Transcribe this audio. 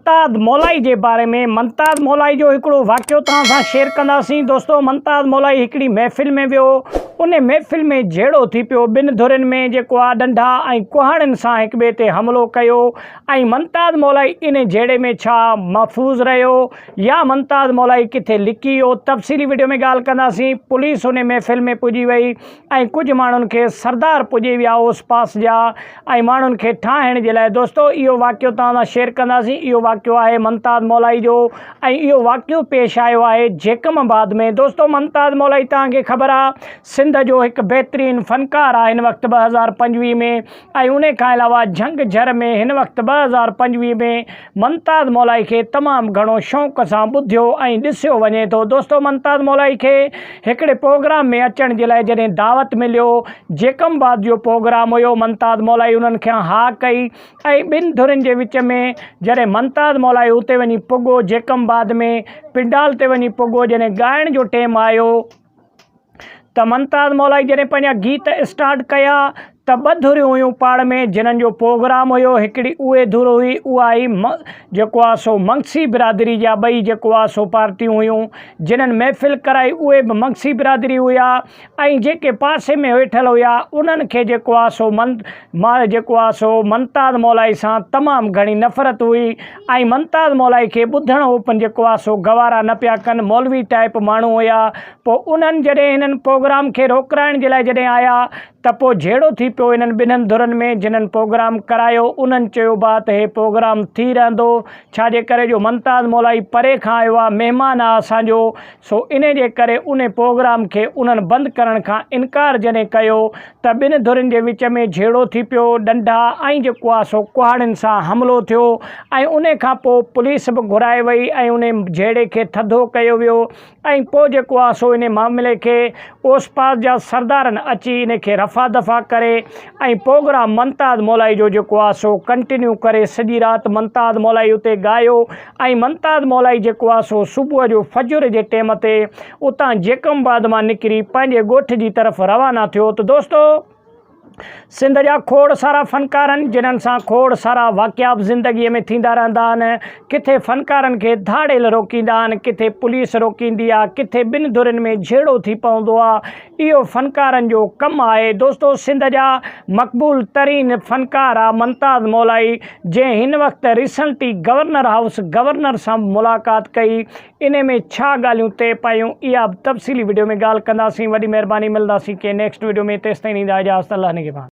मंताज़ मौलाई के बारे में। मंताज़ मौलाई जो हिकिड़ो वाक़ियो तव्हां सां शेयर कंदासीं। दोस्तों, मंताज़ मौलाई हिकिड़ी महफ़िल में वियो। उन महफ़िल में जहिड़ो थी पियो, ॿिनि धुरनि में जेको आहे डंडा ऐं कुहाड़नि सां हिक ॿिए ते हमिलो कयो। ऐं मंताज़ मौलाई इन जहिड़े में छा महफ़ूज़ रहियो या मंताज़ मौलाई किथे लिकी वियो, तफ़सीली वीडियो में ॻाल्हि कंदासीं। पुलिस उन महफ़िल में पुॼी वई ऐं कुझु माण्हुनि खे सरदार पुॼी विया ओस पास जा ऐं माण्हुनि खे ठाहिण जे लाइ। दोस्तों, इहो वाक़ियो तव्हां सां शेयर कंदासीं। इहो वाक़ियो आहे मंताज़ मौलाई जो ऐं इहो वाक़ियो पेश आयो आहे जेकमाबाद में। दोस्तों, मंताज़ मौलाई तव्हांखे ख़बर आहे सिंध जो हिकु बहितरीनु फ़नकार आहे हिन वक़्तु 2025 में। ऐं उन खां अलावा झंग झर में हिन वक़्तु 2025 में मंताज़ मौलाई खे तमामु घणो शौक़ सां ॿुधियो ऐं ॾिसियो वञे थो। दोस्तों, मंताज़ मौलाई खे हिकिड़े प्रोग्राम में अचण जे लाइ जॾहिं दावत मिलियो, जेकमाबाद जो प्रोग्राम हुयो, मंताज़ मौलाई उन्हनि खे हा कई ऐं ॿिनि धुरनि जे विच में जॾहिं मंताज़ मौलाई उते वञी पुॻो, जेकमाबाद में पिंडाल ते वञी पुॻो, जॾहिं ॻाइण जो टाइम आयो त मंताज़ मौलाई जॾहिं पंहिंजा गीत स्टार्ट कया त ॿ धुरियूं हुयूं पाण में जिन्हनि जो प्रोग्राम हुयो। हिकिड़ी उहे धुर हुई, उहा आई जेको आहे सो मंगसी बिरादरी जा ॿई जेको आहे सो पार्टियूं हुयूं जिन्हनि महफ़िल कराई, उहे बि मंगसी बिरादरी हुया। ऐं जेके पासे में वेठल हुया उन्हनि खे जेको आहे सो जेको आहे सो मंताज़ मौलाई सां तमामु घणी नफ़रत हुई ऐं मंताज़ मौलाई खे ॿुधण ओपन जेको आहे सो गवारा न पिया कनि। मौलवी टाइप माण्हू हुया। पोइ उन्हनि जॾहिं हिननि प्रोग्राम खे रोकाइण जे लाइ जॾहिं आया त पोइ जहिड़ो थी पियो इन्हनि ॿिन्हिनि धुरनि में जिन्हनि प्रोग्राम करायो, उन्हनि चयो बा त हे प्रोग्राम थी रहंदो, छाजे करे जो मंताज़ मौलाई परे खां आयो आहे, महिमान आहे असांजो। सो इन जे करे उन प्रोग्राम खे उन्हनि बंदि करण खां इनकार जॾहिं कयो त ॿिनि धुरनि जे विच में जहिड़ो थी पियो, डंडा ऐं जेको आहे सो कुहाड़नि सां हमिलो थियो। ऐं उन खां पोइ पुलिस बि घुराए वई ऐं उन जहिड़े खे थधो कयो वियो। ऐं पोइ जेको आहे सो इन मामले खे ओस पास जा सरदारनि अची इन खे रफ़ा दफ़ा करे ऐं प्रोग्राम मंताज़ मौलाई जो जेको आहे सो कंटिन्यू करे सॼी राति मंताज़ मौलाई उते ॻायो। ऐं मंताज़ मौलाई जेको आहे सो सुबुह जो फजर जे टाइम ते उतां जेकमाबाद मां निकिरी पंहिंजे ॻोठ जी तरफ़ रवाना थियो। त दोस्तों, सिंध जा खोड़ सारा फ़नकार आहिनि जिन्हनि सां खोड़ सारा वाक़िया ज़िंदगीअ में थींदा रहंदा आहिनि। किथे फ़नकारनि खे धाड़ेल रोकींदा आहिनि, किथे पुलिस रोकींदी आहे, किथे ॿिनि धुरनि में जहिड़ो थी पवंदो आहे। इहो फ़नकारनि जो कमु आहे। दोस्तों, सिंध जा मक़बूल तरीन फ़नकार आहे मंताज़ मौलाई, जंहिं हिन वक़्तु रिसेंटली गवर्नर हाउस गवर्नर सां मुलाक़ात कई। इन में छा ॻाल्हियूं तइ पायूं, इहा तफ़सीली वीडियो में ॻाल्हि कंदासीं। वॾी महिरबानी, मिलंदासीं के नेक्स्ट वीडियो में। तेसिताईं ईंदा इजाज़त, अल्लाह ने के बाद।